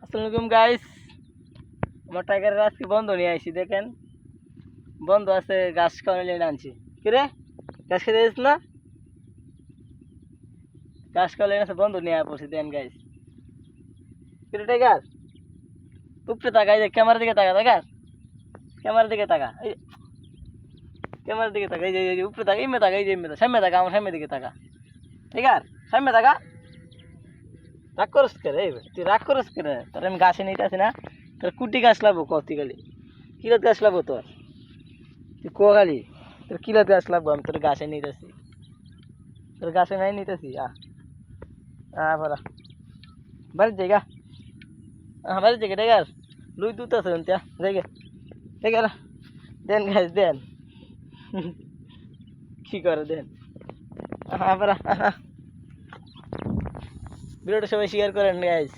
আসসালামু আলাইকুম গাইস। আমার টাইগারের আজকে বন্ধ নিয়ে আইছি, দেখেন বন্ধ আছে, ঘাস খাওয়ানো লেগে আনছি। কিরে ঘাস খেতে যাইস না? ঘাস খাওয়া লেগে আছে, বন্ধ নিয়ে পড়ছি। দেন গাইস, কিরে টাইগার উপরে তাকা, এই যে ক্যামেরার দিকে তাকা, টাইগার ক্যামেরার দিকে তাকা, এই ক্যামেরার দিকে তাকা, এই যে উপরে তাকা, ইমে তাকা, এই যে ইমে তাকা, সামনে তাকা, আমার সামনের দিকে তাকা। টাইগার সামনে তাকা। রাগ করস করে, এই তুই রাগ করস করে? তোর আমি গাছে নিতে আসি না? তোর কুটি গাছ লাগবো কতি গালি, কিলত গাছ লাগবো তোর? তুই কো গালি তোর কিলত গাছ লাগবো? আমি তোর গাছে নিতেছি, তোর গাছে নাই নিতেছি। বলা বাড়ির জায়গা, বাড়ির জায়গা টাইগার লুই দুধ আছে জায়গা টাইগার। দেন গাছ দেন, কি করে দেন। ভিডিওটা সবাই শেয়ার করেন গাইজ।